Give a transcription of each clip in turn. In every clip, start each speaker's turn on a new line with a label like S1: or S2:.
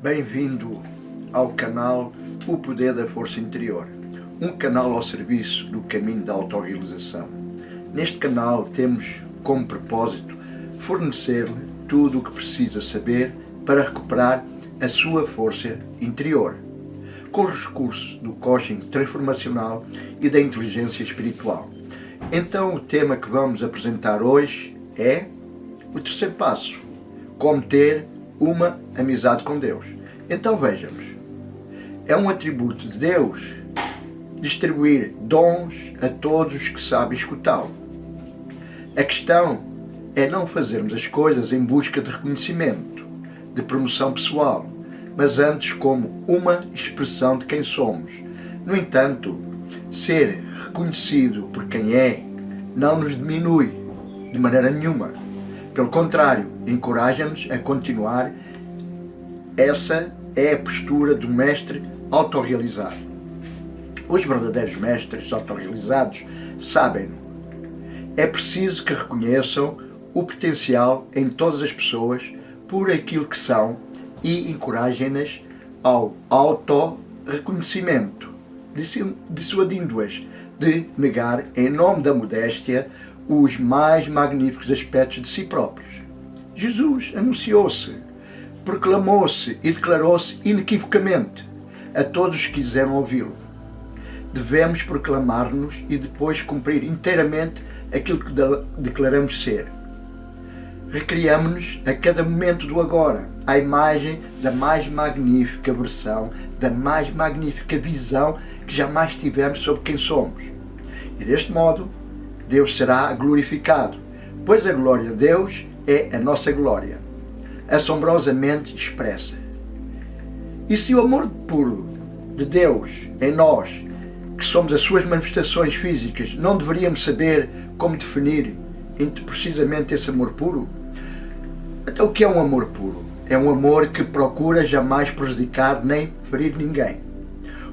S1: Bem-vindo ao canal O Poder da Força Interior, um canal ao serviço do caminho da autorrealização. Neste canal temos como propósito fornecer-lhe tudo o que precisa saber para recuperar a sua força interior, com os recursos do coaching transformacional e da inteligência espiritual. Então o tema que vamos apresentar hoje é o terceiro passo: como ter uma amizade com Deus. Então vejamos, é um atributo de Deus distribuir dons a todos os que sabem escutá-lo. A questão é não fazermos as coisas em busca de reconhecimento, de promoção pessoal, mas antes como uma expressão de quem somos. No entanto, ser reconhecido por quem é não nos diminui de maneira nenhuma. Pelo contrário, encoraja-nos a continuar. Essa é a postura do mestre autorrealizado. Os verdadeiros mestres autorrealizados sabem-no. É preciso que reconheçam o potencial em todas as pessoas por aquilo que são e encorajem-nas ao autorreconhecimento, dissuadindo-as de negar, em nome da modéstia, os mais magníficos aspectos de si próprios. Jesus anunciou-se, proclamou-se e declarou-se inequivocamente a todos os que quiseram ouvi-lo. Devemos proclamar-nos e depois cumprir inteiramente aquilo que declaramos ser. Recriamos-nos a cada momento do agora, à imagem da mais magnífica versão, da mais magnífica visão que jamais tivemos sobre quem somos. E deste modo, Deus será glorificado, pois a glória de Deus é a nossa glória, assombrosamente expressa. E se o amor puro de Deus em nós, que somos as suas manifestações físicas, não deveríamos saber como definir precisamente esse amor puro? Então o que é um amor puro? É um amor que procura jamais prejudicar nem ferir ninguém.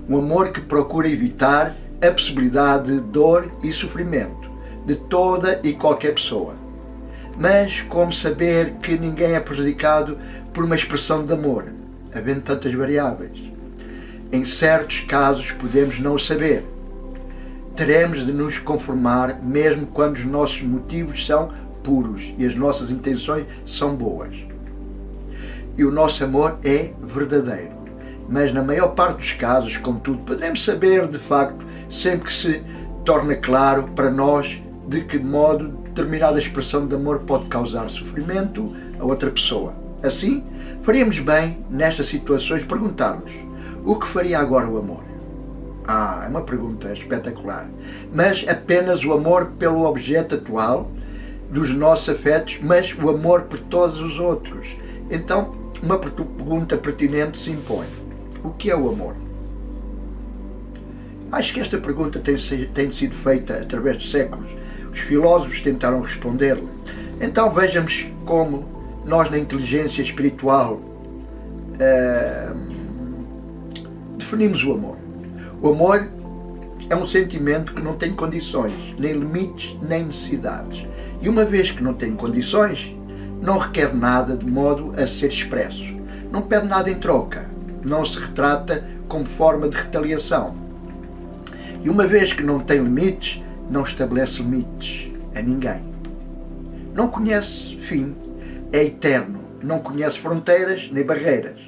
S1: Um amor que procura evitar a possibilidade de dor e sofrimento de toda e qualquer pessoa. Mas como saber que ninguém é prejudicado por uma expressão de amor, havendo tantas variáveis? Em certos casos podemos não o saber. Teremos de nos conformar mesmo quando os nossos motivos são puros e as nossas intenções são boas. E o nosso amor é verdadeiro. Mas na maior parte dos casos, contudo, poderemos saber de facto sempre que se torna claro para nós de que modo determinada expressão de amor pode causar sofrimento a outra pessoa. Assim, faríamos bem, nestas situações, perguntar-nos: o que faria agora o amor? É uma pergunta espetacular. Mas apenas o amor pelo objeto atual dos nossos afetos, mas o amor por todos os outros. Então, uma pergunta pertinente se impõe: o que é o amor? Acho que esta pergunta tem sido feita através dos séculos. Os filósofos tentaram responder-lhe. Então vejamos como nós na inteligência espiritual definimos o amor. O amor é um sentimento que não tem condições, nem limites, nem necessidades. E uma vez que não tem condições, não requer nada de modo a ser expresso. Não pede nada em troca. Não se retrata como forma de retaliação. E uma vez que não tem limites, não estabelece limites a ninguém. Não conhece fim, é eterno, não conhece fronteiras nem barreiras.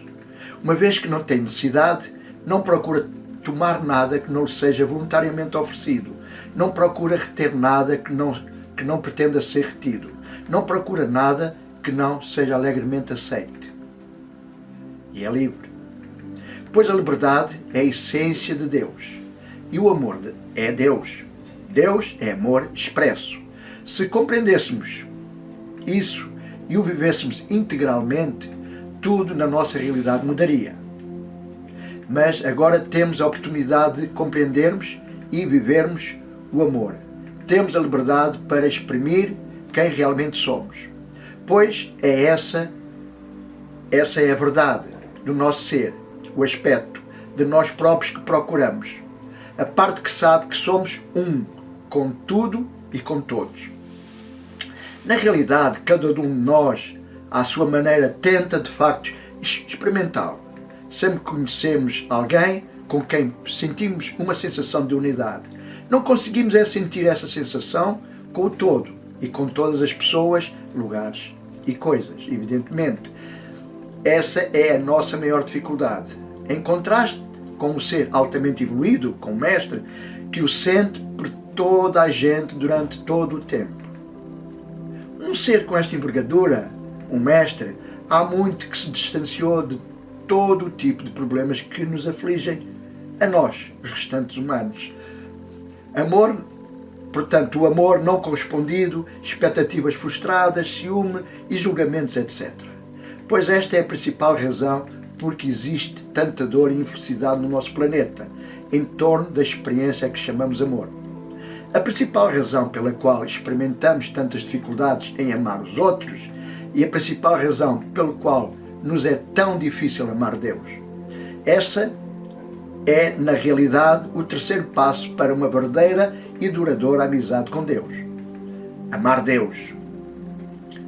S1: Uma vez que não tem necessidade, não procura tomar nada que não lhe seja voluntariamente oferecido. Não procura reter nada que não pretenda ser retido. Não procura nada que não seja alegremente aceite. E é livre. Pois a liberdade é a essência de Deus. E o amor é Deus. Deus é amor expresso. Se compreendêssemos isso e o vivêssemos integralmente, tudo na nossa realidade mudaria. Mas agora temos a oportunidade de compreendermos e vivermos o amor. Temos a liberdade para exprimir quem realmente somos. Pois essa é a verdade do nosso ser, o aspecto de nós próprios que procuramos. A parte que sabe que somos um, com tudo e com todos. Na realidade, cada um de nós, à sua maneira, tenta de facto experimentá-lo. sempre conhecemos alguém com quem sentimos uma sensação de unidade. Não conseguimos sentir essa sensação com o todo e com todas as pessoas, lugares e coisas, evidentemente. Essa é a nossa maior dificuldade. Em contraste com um ser altamente evoluído, com o mestre, que o sente por toda a gente durante todo o tempo. Um ser com esta envergadura, um mestre, há muito que se distanciou de todo o tipo de problemas que nos afligem a nós, os restantes humanos. Amor, portanto, o amor não correspondido, expectativas frustradas, ciúme e julgamentos, etc. Pois esta é a principal razão porque existe tanta dor e infelicidade no nosso planeta, em torno da experiência que chamamos amor. A principal razão pela qual experimentamos tantas dificuldades em amar os outros e a principal razão pela qual nos é tão difícil amar Deus. Essa é, na realidade, o terceiro passo para uma verdadeira e duradoura amizade com Deus. Amar Deus.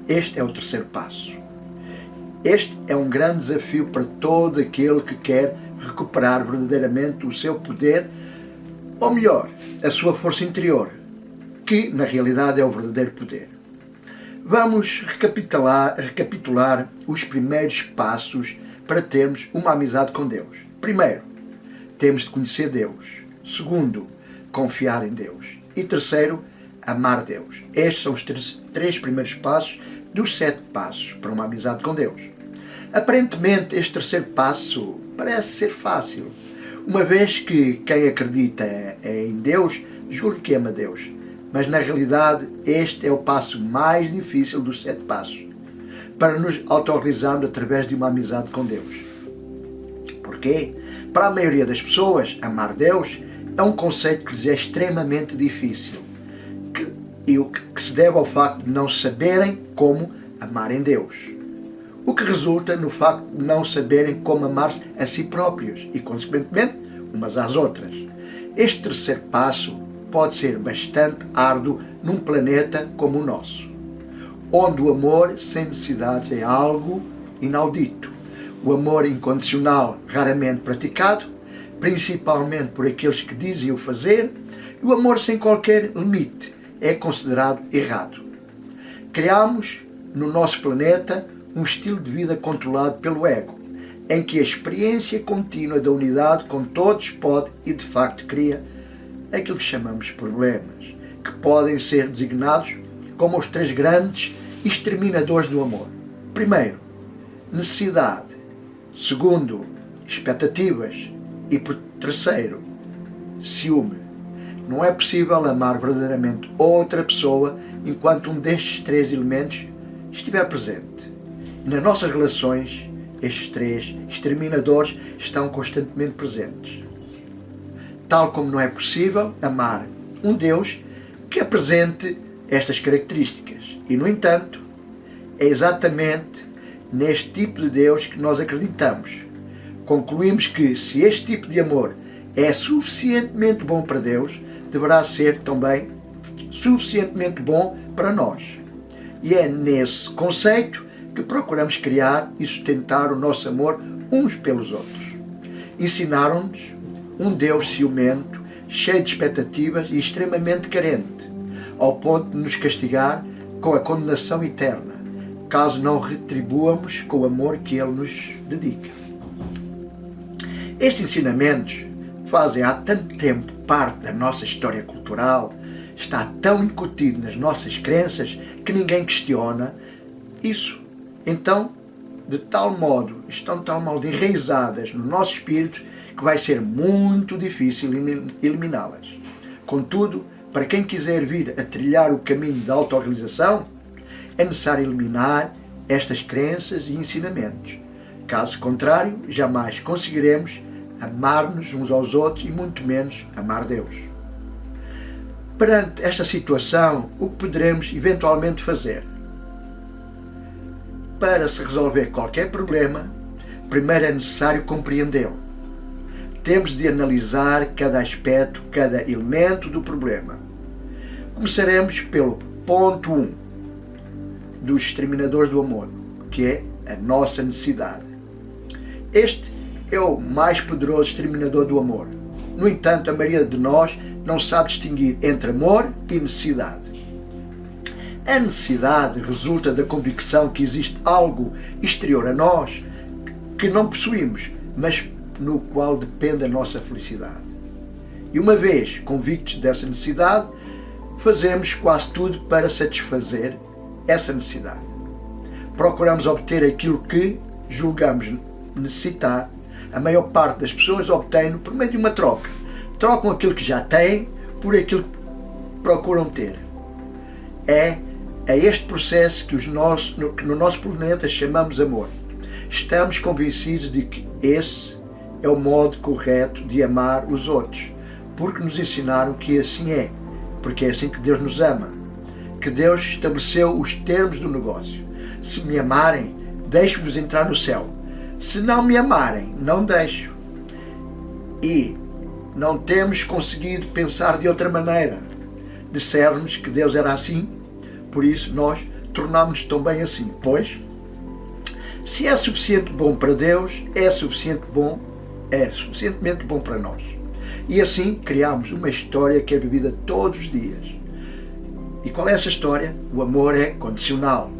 S1: Este é o terceiro passo. Este é um grande desafio para todo aquele que quer recuperar verdadeiramente o seu poder, ou melhor, a sua força interior, que na realidade é o verdadeiro poder. Vamos recapitular os primeiros passos para termos uma amizade com Deus. Primeiro, temos de conhecer Deus. Segundo, confiar em Deus. E terceiro, amar Deus. Estes são os três primeiros passos dos 7 passos para uma amizade com Deus. Aparentemente, este terceiro passo parece ser fácil, uma vez que quem acredita em Deus julga que ama Deus. Mas na realidade este é o passo mais difícil dos 7 passos para nos autorrealizarmos através de uma amizade com Deus. Porquê? Para a maioria das pessoas, amar Deus é um conceito que lhes é extremamente difícil, que se deve ao facto de não saberem como amarem Deus. O que resulta no facto de não saberem como amar-se a si próprios e, consequentemente, umas às outras. Este terceiro passo pode ser bastante árduo num planeta como o nosso, onde o amor sem necessidades é algo inaudito. O amor incondicional raramente praticado, principalmente por aqueles que dizem o fazer, e o amor sem qualquer limite é considerado errado. Criamos no nosso planeta um estilo de vida controlado pelo ego, em que a experiência contínua da unidade com todos pode e de facto cria aquilo que chamamos de problemas, que podem ser designados como os 3 grandes exterminadores do amor. Primeiro, necessidade. Segundo, expectativas. E por terceiro, ciúme. Não é possível amar verdadeiramente outra pessoa enquanto um destes 3 elementos estiver presente. E nas nossas relações, estes 3 exterminadores estão constantemente presentes. Tal como não é possível amar um Deus que apresente estas características. E, no entanto, é exatamente neste tipo de Deus que nós acreditamos. Concluímos que, se este tipo de amor é suficientemente bom para Deus, deverá ser também suficientemente bom para nós. E é nesse conceito que procuramos criar e sustentar o nosso amor uns pelos outros. Ensinaram-nos um Deus ciumento, cheio de expectativas e extremamente carente, ao ponto de nos castigar com a condenação eterna, caso não retribuamos com o amor que Ele nos dedica. Estes ensinamentos fazem há tanto tempo parte da nossa história cultural, está tão incutido nas nossas crenças que ninguém questiona isso. Então, estão de tal modo enraizadas no nosso espírito que vai ser muito difícil eliminá-las. Contudo, para quem quiser vir a trilhar o caminho da autorrealização, é necessário eliminar estas crenças e ensinamentos. Caso contrário, jamais conseguiremos amar-nos uns aos outros e muito menos amar Deus. Perante esta situação, o que poderemos eventualmente fazer? Para se resolver qualquer problema, primeiro é necessário compreendê-lo. Temos de analisar cada aspecto, cada elemento do problema. Começaremos pelo ponto 1 dos exterminadores do amor, que é a nossa necessidade. Este é o mais poderoso exterminador do amor. No entanto, a maioria de nós não sabe distinguir entre amor e necessidade. A necessidade resulta da convicção que existe algo exterior a nós que não possuímos, mas no qual depende a nossa felicidade. E uma vez convictos dessa necessidade, fazemos quase tudo para satisfazer essa necessidade. Procuramos obter aquilo que julgamos necessitar. A maior parte das pessoas obtém por meio de uma troca. Trocam aquilo que já têm por aquilo que procuram ter. É este processo que no nosso planeta chamamos amor. Estamos convencidos de que esse é o modo correto de amar os outros, porque nos ensinaram que assim é, porque é assim que Deus nos ama, que Deus estabeleceu os termos do negócio. Se me amarem, deixo-vos entrar no céu. Se não me amarem, não deixo. E não temos conseguido pensar de outra maneira. Disseram-nos que Deus era assim, por isso nós tornámos-nos também assim. Pois, se é suficiente bom para Deus, é suficientemente bom para nós. E assim criamos uma história que é vivida todos os dias. E qual é essa história? O amor é condicional.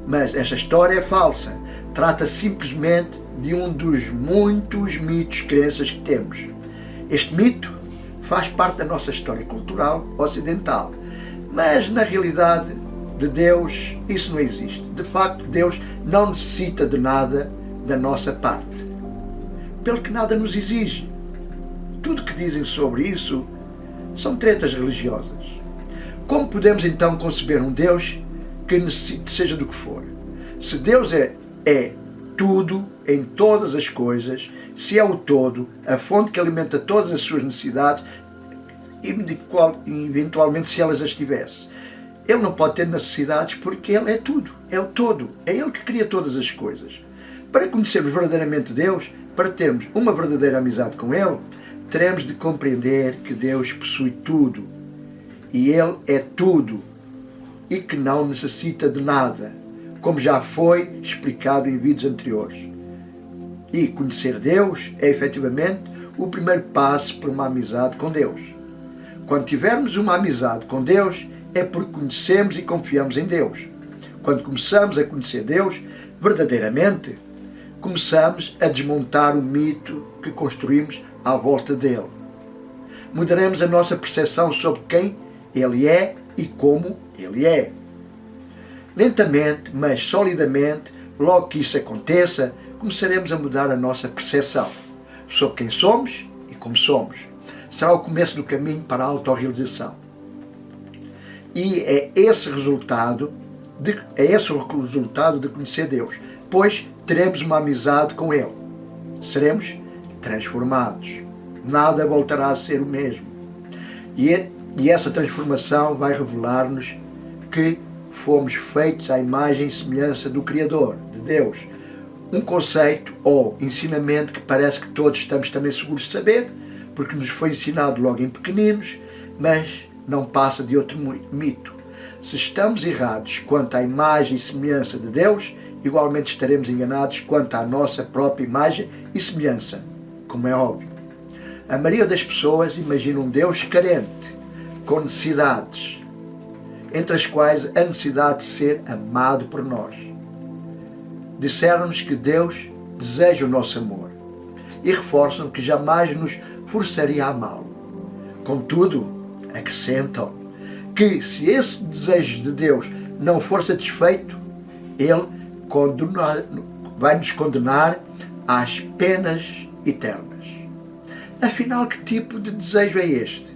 S1: Mas esta história é falsa. Trata simplesmente de um dos muitos mitos, crenças que temos. Este mito faz parte da nossa história cultural ocidental. Mas na realidade de Deus isso não existe. De facto, Deus não necessita de nada da nossa parte. Pelo que nada nos exige. Tudo que dizem sobre isso são tretas religiosas. Como podemos então conceber um Deus que necessite seja do que for? Se Deus é tudo em todas as coisas, se é o todo, a fonte que alimenta todas as suas necessidades, eventualmente se elas as tivesse, Ele não pode ter necessidades porque Ele é tudo, é o todo, é Ele que cria todas as coisas. Para conhecermos verdadeiramente Deus, para termos uma verdadeira amizade com Ele, teremos de compreender que Deus possui tudo e Ele é tudo e que não necessita de nada, como já foi explicado em vídeos anteriores. E conhecer Deus é efetivamente o primeiro passo para uma amizade com Deus. Quando tivermos uma amizade com Deus, é porque conhecemos e confiamos em Deus. Quando começamos a conhecer Deus verdadeiramente, começamos a desmontar o mito que construímos à volta dele. Mudaremos a nossa percepção sobre quem Ele é e como Ele é. Lentamente, mas solidamente, logo que isso aconteça, começaremos a mudar a nossa percepção sobre quem somos e como somos. Será o começo do caminho para a autorrealização. E é esse o resultado de conhecer Deus, pois teremos uma amizade com Ele. Seremos transformados. Nada voltará a ser o mesmo. E essa transformação vai revelar-nos que fomos feitos à imagem e semelhança do Criador, de Deus. Um conceito ou ensinamento que parece que todos estamos também seguros de saber, porque nos foi ensinado logo em pequeninos, mas não passa de outro mito. Se estamos errados quanto à imagem e semelhança de Deus, igualmente estaremos enganados quanto à nossa própria imagem e semelhança, como é óbvio. A maioria das pessoas imagina um Deus carente, com necessidades, entre as quais a necessidade de ser amado por nós. Disseram-nos que Deus deseja o nosso amor e reforçam que jamais nos forçaria a amá-lo. Contudo, acrescentam que se esse desejo de Deus não for satisfeito, Ele vai nos condenar às penas eternas. Afinal, que tipo de desejo é este?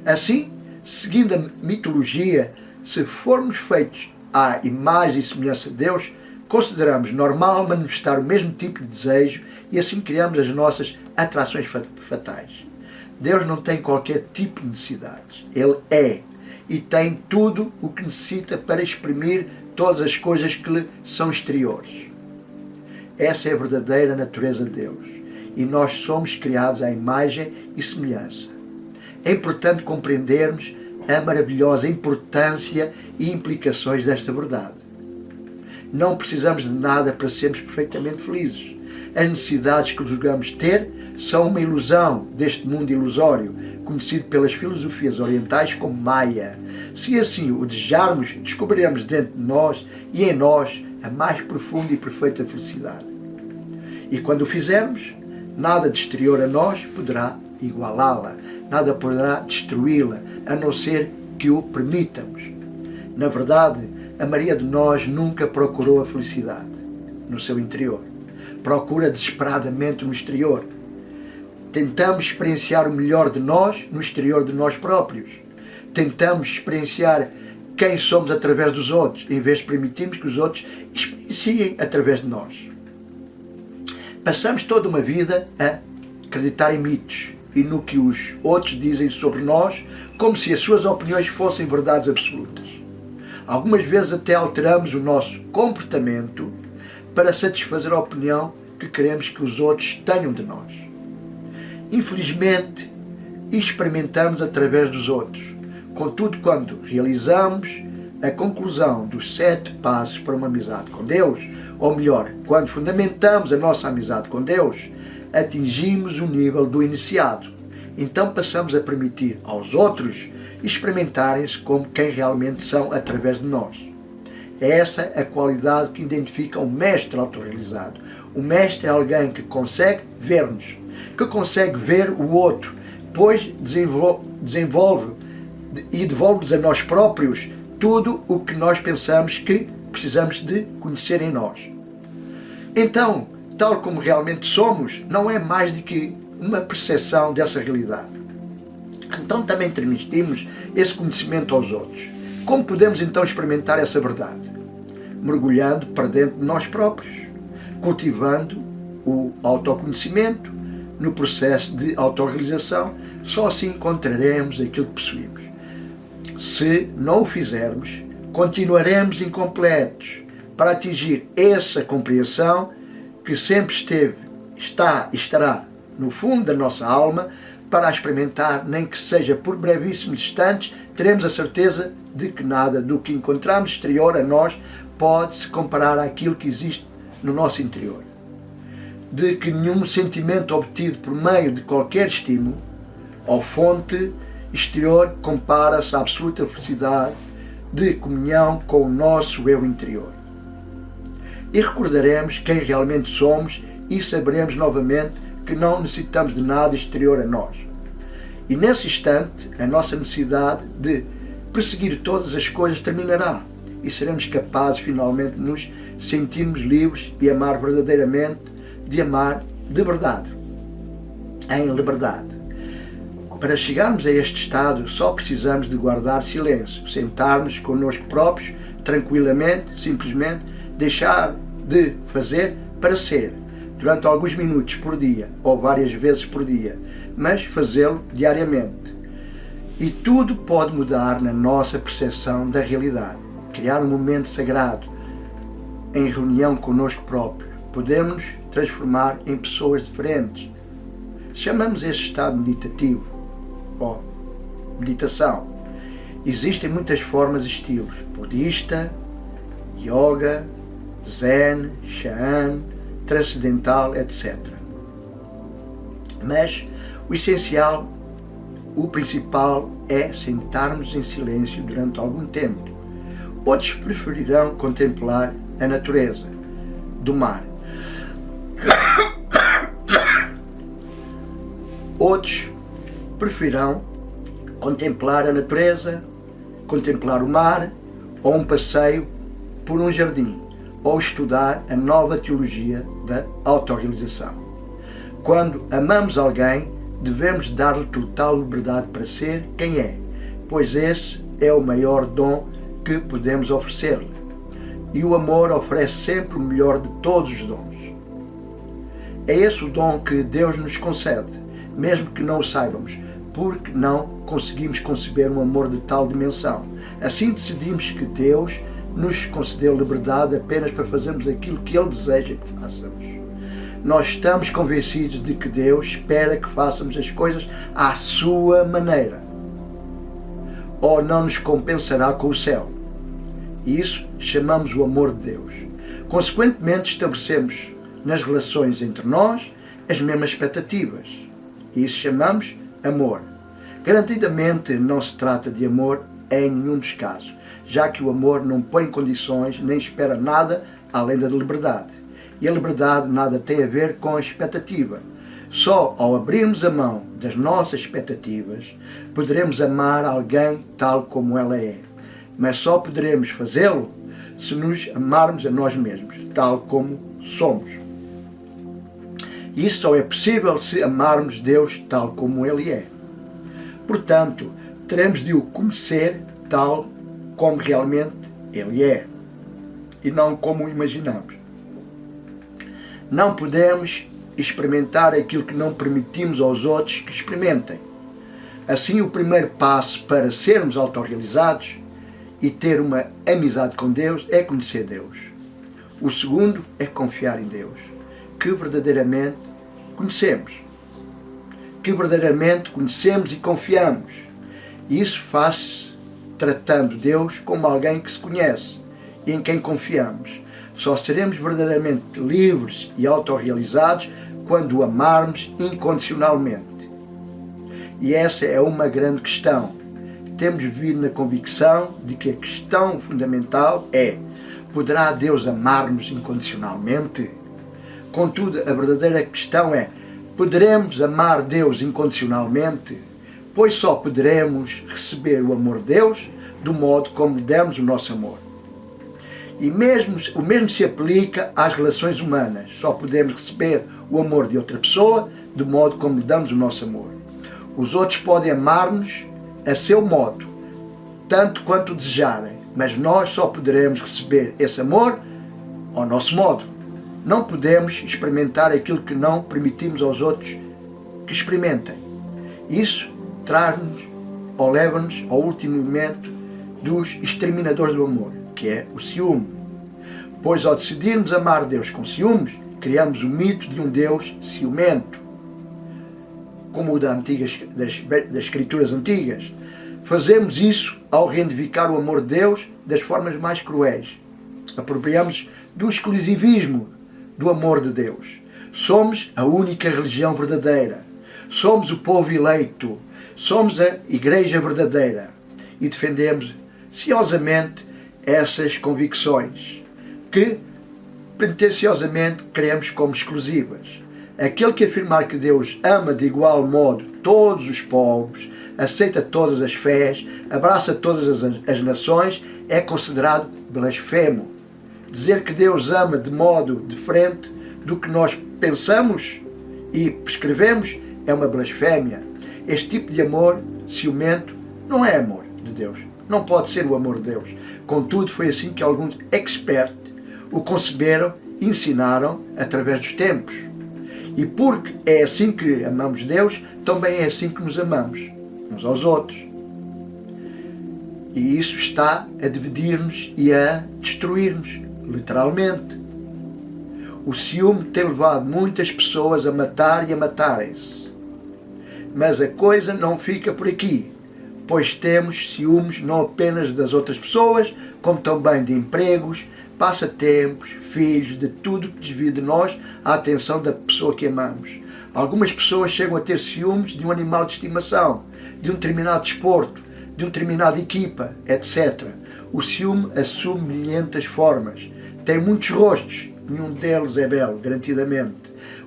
S1: Assim, seguindo a mitologia, se formos feitos à imagem e semelhança de Deus, consideramos normal manifestar o mesmo tipo de desejo e assim criamos as nossas atrações fatais. Deus não tem qualquer tipo de necessidades. Ele é e tem tudo o que necessita para exprimir todas as coisas que lhe são exteriores. Essa é a verdadeira natureza de Deus e nós somos criados à imagem e semelhança. É importante compreendermos a maravilhosa importância e implicações desta verdade. Não precisamos de nada para sermos perfeitamente felizes. As necessidades que julgamos ter são uma ilusão deste mundo ilusório, conhecido pelas filosofias orientais como Maya. Se assim o desejarmos, descobriremos dentro de nós e em nós a mais profunda e perfeita felicidade. E quando o fizermos, nada de exterior a nós poderá igualá-la, nada poderá destruí-la, a não ser que o permitamos. Na verdade, a maioria de nós nunca procurou a felicidade no seu interior. Procura desesperadamente no exterior. Tentamos experienciar o melhor de nós no exterior de nós próprios. Tentamos experienciar quem somos através dos outros, em vez de permitirmos que os outros experienciem através de nós. Passamos toda uma vida a acreditar em mitos e no que os outros dizem sobre nós, como se as suas opiniões fossem verdades absolutas. Algumas vezes até alteramos o nosso comportamento para satisfazer a opinião que queremos que os outros tenham de nós. Infelizmente, experimentamos através dos outros. Contudo, quando realizamos a conclusão dos 7 passos para uma amizade com Deus, ou melhor, quando fundamentamos a nossa amizade com Deus, atingimos o nível do iniciado. Então passamos a permitir aos outros experimentarem-se como quem realmente são através de nós. É essa a qualidade que identifica um mestre autorrealizado. O mestre é alguém que consegue ver-nos, que consegue ver o outro, pois desenvolve e devolve-nos a nós próprios tudo o que nós pensamos que precisamos de conhecer em nós. Então, tal como realmente somos, não é mais do que uma percepção dessa realidade. Então também transmitimos esse conhecimento aos outros. Como podemos então experimentar essa verdade? Mergulhando para dentro de nós próprios, cultivando o autoconhecimento no processo de autorrealização. Só assim encontraremos aquilo que possuímos. Se não o fizermos, continuaremos incompletos para atingir essa compreensão que sempre está e estará no fundo da nossa alma. Para a experimentar, nem que seja por brevíssimos instantes, teremos a certeza de que nada do que encontramos exterior a nós pode se comparar àquilo que existe no nosso interior. De que nenhum sentimento obtido por meio de qualquer estímulo ou fonte exterior compara-se à absoluta felicidade de comunhão com o nosso eu interior. E recordaremos quem realmente somos e saberemos novamente que não necessitamos de nada exterior a nós. E nesse instante, a nossa necessidade de perseguir todas as coisas terminará e seremos capazes finalmente de nos sentirmos livres e amar verdadeiramente, de amar de verdade, em liberdade. Para chegarmos a este estado, só precisamos de guardar silêncio, sentarmos connosco próprios, tranquilamente, simplesmente, deixar de fazer para ser, durante alguns minutos por dia, ou várias vezes por dia, mas fazê-lo diariamente. E tudo pode mudar na nossa percepção da realidade. Criar um momento sagrado, em reunião connosco próprios. Podemos nos transformar em pessoas diferentes. Chamamos este estado meditativo, ou meditação. Existem muitas formas e estilos: budista, yoga, zen, chan, transcendental, etc. Mas o essencial, o principal, é sentarmos em silêncio durante algum tempo. Outros preferirão contemplar a natureza do mar. Outros preferirão contemplar a natureza, contemplar o mar, ou um passeio por um jardim, ou estudar a nova teologia da autorrealização. Quando amamos alguém, devemos dar-lhe total liberdade para ser quem é, pois esse é o maior dom que podemos oferecer-lhe. E o amor oferece sempre o melhor de todos os dons. É esse o dom que Deus nos concede, mesmo que não o saibamos, porque não conseguimos conceber um amor de tal dimensão. Assim decidimos que Deus nos concedeu liberdade apenas para fazermos aquilo que Ele deseja que façamos. Nós estamos convencidos de que Deus espera que façamos as coisas à sua maneira, ou não nos compensará com o céu. E isso chamamos o amor de Deus. Consequentemente, estabelecemos nas relações entre nós as mesmas expectativas. E isso chamamos amor. Garantidamente não se trata de amor em nenhum dos casos, já que o amor não põe condições nem espera nada além da liberdade. E a liberdade nada tem a ver com a expectativa. Só ao abrirmos a mão das nossas expectativas poderemos amar alguém tal como ela é. Mas só poderemos fazê-lo se nos amarmos a nós mesmos, tal como somos. Isso só é possível se amarmos Deus tal como Ele é. Portanto, teremos de o conhecer tal como realmente Ele é, e não como o imaginamos. Não podemos experimentar aquilo que não permitimos aos outros que experimentem. Assim, o primeiro passo para sermos autorrealizados e ter uma amizade com Deus é conhecer Deus. O segundo é confiar em Deus, que verdadeiramente conhecemos. Que verdadeiramente conhecemos e confiamos. E isso faz-se tratando Deus como alguém que se conhece e em quem confiamos. Só seremos verdadeiramente livres e autorrealizados quando o amarmos incondicionalmente. E essa é uma grande questão. Temos vivido na convicção de que a questão fundamental é: poderá Deus amar-nos incondicionalmente? Contudo, a verdadeira questão é: poderemos amar Deus incondicionalmente? Pois só poderemos receber o amor de Deus do modo como lhe demos o nosso amor. E o mesmo se aplica às relações humanas. Só podemos receber o amor de outra pessoa do modo como lhe damos o nosso amor. Os outros podem amar-nos a seu modo, tanto quanto desejarem, mas nós só poderemos receber esse amor ao nosso modo. Não podemos experimentar aquilo que não permitimos aos outros que experimentem. Isso traz-nos ou leva-nos ao último elemento dos exterminadores do amor, que é o ciúme. Pois ao decidirmos amar Deus com ciúmes, criamos o mito de um Deus ciumento, como o das escrituras antigas. Fazemos isso ao reivindicar o amor de Deus das formas mais cruéis. Apropriamos do exclusivismo do amor de Deus. Somos a única religião verdadeira. Somos o povo eleito. Somos a igreja verdadeira. E defendemos ciosamente essas convicções que pretensiosamente queremos como exclusivas. Aquele que afirmar que Deus ama de igual modo todos os povos, aceita todas as fés, abraça todas as nações, é considerado blasfemo. Dizer que Deus ama de modo diferente do que nós pensamos e prescrevemos é uma blasfémia. Este tipo de amor ciumento não é amor de Deus. Não pode ser o amor de Deus. Contudo, foi assim que alguns expertos o conceberam e ensinaram através dos tempos. E porque é assim que amamos Deus, também é assim que nos amamos uns aos outros. E isso está a dividir-nos e a destruir-nos, literalmente. O ciúme tem levado muitas pessoas a matar e a matarem-se. Mas a coisa não fica por aqui, pois temos ciúmes não apenas das outras pessoas, como também de empregos, passatempos, filhos, de tudo que desvia de nós a atenção da pessoa que amamos. Algumas pessoas chegam a ter ciúmes de um animal de estimação, de um determinado desporto, de uma determinada equipa, etc. O ciúme assume milhentas formas. Tem muitos rostos, nenhum deles é belo, garantidamente.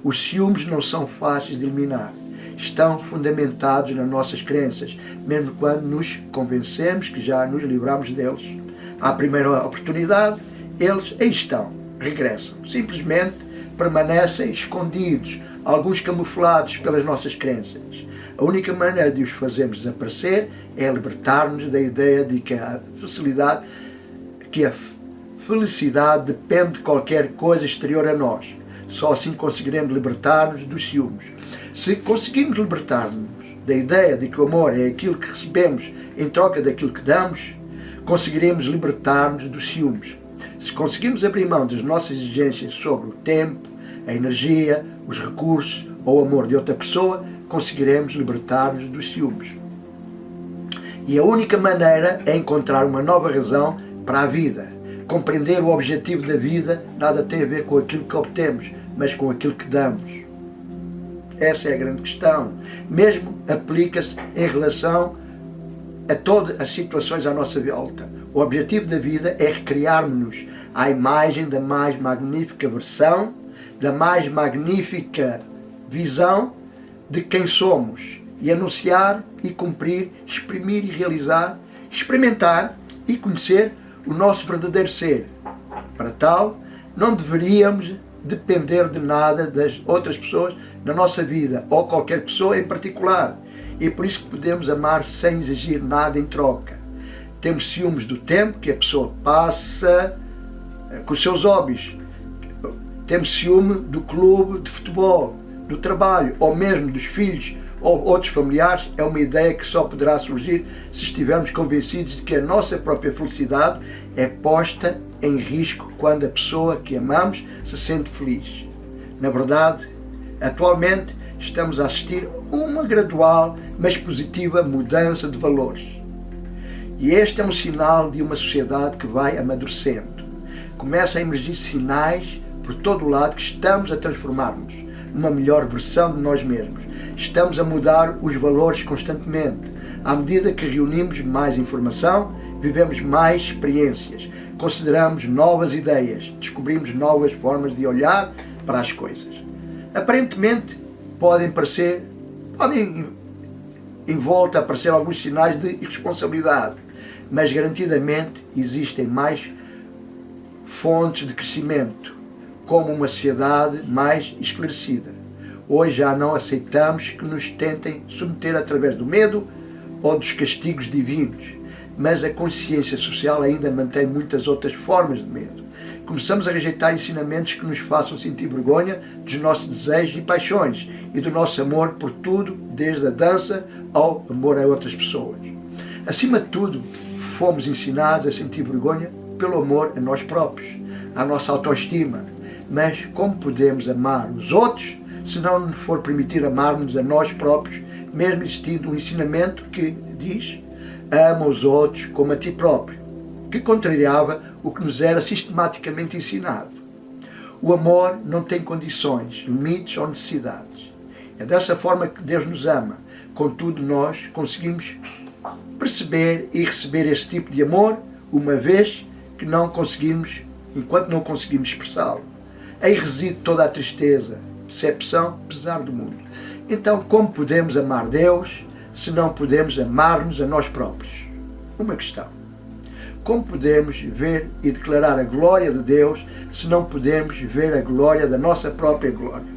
S1: Os ciúmes não são fáceis de eliminar. Estão fundamentados nas nossas crenças, mesmo quando nos convencemos que já nos livramos deles. À primeira oportunidade, eles aí estão, regressam. Simplesmente permanecem escondidos, alguns camuflados pelas nossas crenças. A única maneira de os fazermos desaparecer é libertar-nos da ideia de que a felicidade depende de qualquer coisa exterior a nós. Só assim conseguiremos libertar-nos dos ciúmes. Se conseguirmos libertar-nos da ideia de que o amor é aquilo que recebemos em troca daquilo que damos, conseguiremos libertar-nos dos ciúmes. Se conseguirmos abrir mão das nossas exigências sobre o tempo, a energia, os recursos ou o amor de outra pessoa, conseguiremos libertar-nos dos ciúmes. E a única maneira é encontrar uma nova razão para a vida. Compreender o objetivo da vida nada tem a ver com aquilo que obtemos, mas com aquilo que damos. Essa é a grande questão. Mesmo aplica-se em relação a todas as situações à nossa volta. O objetivo da vida é recriarmos-nos à imagem da mais magnífica versão, da mais magnífica visão de quem somos, e anunciar e cumprir, exprimir e realizar, experimentar e conhecer o nosso verdadeiro ser. Para tal, não deveríamos depender de nada das outras pessoas na nossa vida, ou qualquer pessoa em particular. E é por isso que podemos amar sem exigir nada em troca. Temos ciúmes do tempo que a pessoa passa com os seus hobbies. Temos ciúme do clube de futebol, do trabalho, ou mesmo dos filhos ou outros familiares. É uma ideia que só poderá surgir se estivermos convencidos de que a nossa própria felicidade é posta em risco quando a pessoa que amamos se sente feliz. Na verdade, atualmente estamos a assistir a uma gradual, mas positiva mudança de valores. E este é um sinal de uma sociedade que vai amadurecendo. Começa a emergir sinais por todo o lado que estamos a transformar-nos numa melhor versão de nós mesmos. Estamos a mudar os valores constantemente. À medida que reunimos mais informação, vivemos mais experiências, consideramos novas ideias, descobrimos novas formas de olhar para as coisas. Aparentemente, podem em volta aparecer alguns sinais de irresponsabilidade, mas garantidamente existem mais fontes de crescimento, como uma sociedade mais esclarecida. Hoje já não aceitamos que nos tentem submeter através do medo ou dos castigos divinos, mas a consciência social ainda mantém muitas outras formas de medo. Começamos a rejeitar ensinamentos que nos façam sentir vergonha dos nossos desejos e paixões e do nosso amor por tudo, desde a dança ao amor a outras pessoas. Acima de tudo, fomos ensinados a sentir vergonha pelo amor a nós próprios, à nossa autoestima. Mas como podemos amar os outros se não nos for permitir amarmos a nós próprios, mesmo existindo um ensinamento que diz: ama os outros como a ti próprio, que contrariava o que nos era sistematicamente ensinado. O amor não tem condições, limites ou necessidades. É dessa forma que Deus nos ama. Contudo, nós conseguimos perceber e receber esse tipo de amor, uma vez que enquanto não conseguimos expressá-lo. Aí reside toda a tristeza, decepção, pesar do mundo. Então, como podemos amar Deus se não podemos amar-nos a nós próprios? Uma questão. Como podemos ver e declarar a glória de Deus se não podemos ver a glória da nossa própria glória?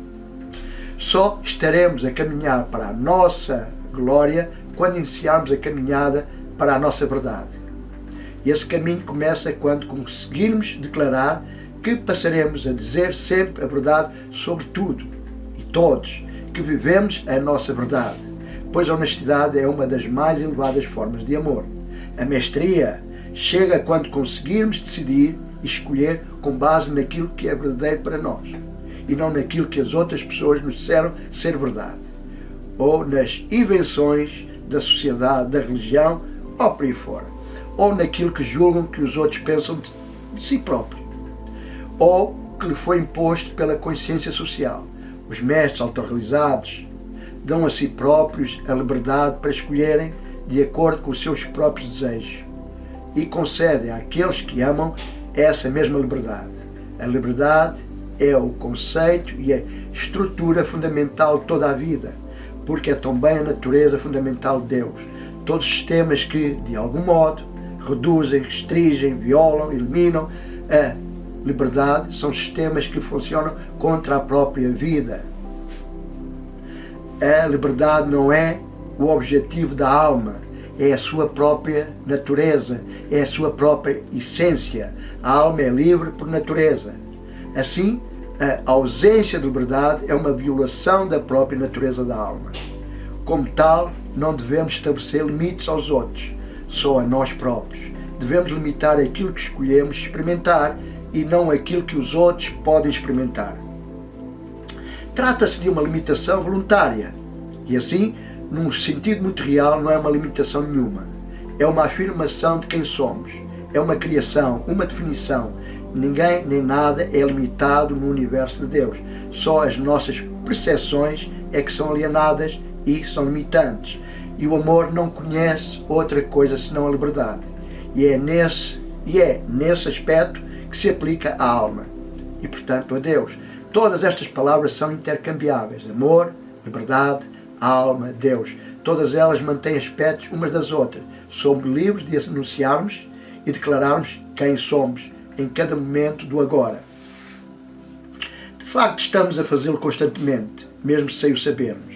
S1: Só estaremos a caminhar para a nossa glória quando iniciarmos a caminhada para a nossa verdade. E esse caminho começa quando conseguirmos declarar que passaremos a dizer sempre a verdade sobre tudo e todos, que vivemos a nossa verdade, pois a honestidade é uma das mais elevadas formas de amor. A mestria chega quando conseguirmos decidir e escolher com base naquilo que é verdadeiro para nós e não naquilo que as outras pessoas nos disseram ser verdade, ou nas invenções da sociedade, da religião, ou por aí fora, ou naquilo que julgam que os outros pensam de si próprios, ou que lhe foi imposto pela consciência social. Os mestres autorrealizados dão a si próprios a liberdade para escolherem de acordo com os seus próprios desejos e concedem àqueles que amam essa mesma liberdade. A liberdade é o conceito e a estrutura fundamental de toda a vida, porque é também a natureza fundamental de Deus. Todos os sistemas que, de algum modo, reduzem, restringem, violam, eliminam a liberdade são sistemas que funcionam contra a própria vida. A liberdade não é o objetivo da alma, é a sua própria natureza, é a sua própria essência. A alma é livre por natureza. Assim, a ausência de liberdade é uma violação da própria natureza da alma. Como tal, não devemos estabelecer limites aos outros, só a nós próprios. Devemos limitar aquilo que escolhemos experimentar e não aquilo que os outros podem experimentar. Trata-se de uma limitação voluntária e assim, num sentido muito real, não é uma limitação nenhuma. É uma afirmação de quem somos. É uma criação, uma definição. Ninguém nem nada é limitado no universo de Deus. Só as nossas percepções é que são alienadas e são limitantes. E o amor não conhece outra coisa senão a liberdade. E é nesse aspecto que se aplica a alma. E, portanto, a Deus. Todas estas palavras são intercambiáveis. Amor, liberdade, alma, Deus. Todas elas mantêm aspectos umas das outras. Somos livres de anunciarmos e declararmos quem somos em cada momento do agora. De facto, estamos a fazê-lo constantemente, mesmo sem o sabermos.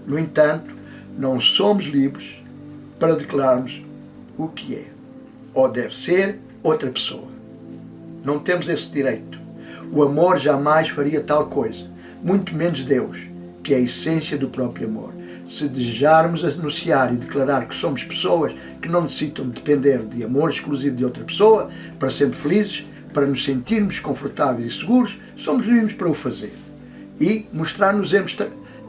S1: No entanto, não somos livres para declararmos o que é, ou deve ser, outra pessoa. Não temos esse direito. O amor jamais faria tal coisa, muito menos Deus, que é a essência do próprio amor. Se desejarmos anunciar e declarar que somos pessoas que não necessitam depender de amor exclusivo de outra pessoa para sermos felizes, para nos sentirmos confortáveis e seguros, somos livres para o fazer. E mostrar-nos-emos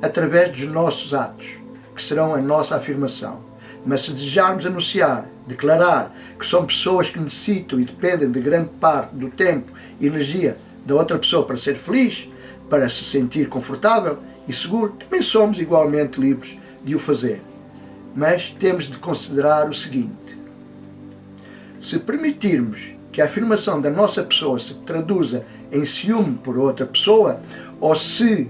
S1: através dos nossos atos, que serão a nossa afirmação. Mas se desejarmos anunciar, declarar que somos pessoas que necessitam e dependem de grande parte do tempo e energia da outra pessoa para ser feliz, para se sentir confortável e seguro, também somos igualmente livres de o fazer. Mas temos de considerar o seguinte: se permitirmos que a afirmação da nossa pessoa se traduza em ciúme por outra pessoa, ou se,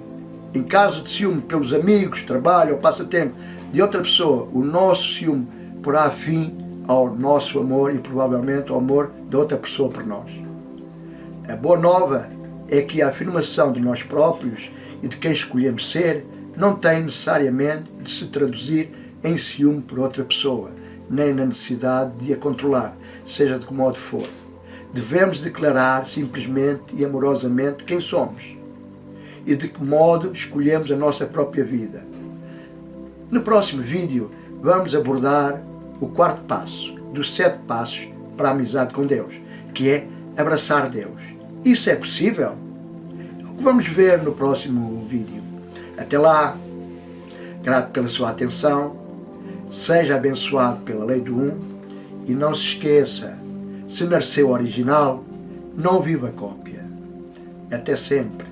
S1: em caso de ciúme pelos amigos, trabalho ou passatempo de outra pessoa, o nosso ciúme porá fim ao nosso amor e provavelmente ao amor da outra pessoa por nós. A boa nova é que a afirmação de nós próprios e de quem escolhemos ser não tem necessariamente de se traduzir em ciúme por outra pessoa, nem na necessidade de a controlar, seja de que modo for. Devemos declarar simplesmente e amorosamente quem somos e de que modo escolhemos a nossa própria vida. No próximo vídeo vamos abordar o quarto passo dos 7 passos para a amizade com Deus, que é abraçar Deus. Isso é possível? É o que vamos ver no próximo vídeo. Até lá, grato pela sua atenção, seja abençoado pela lei do 1 e não se esqueça, se nasceu original, não viva cópia. Até sempre.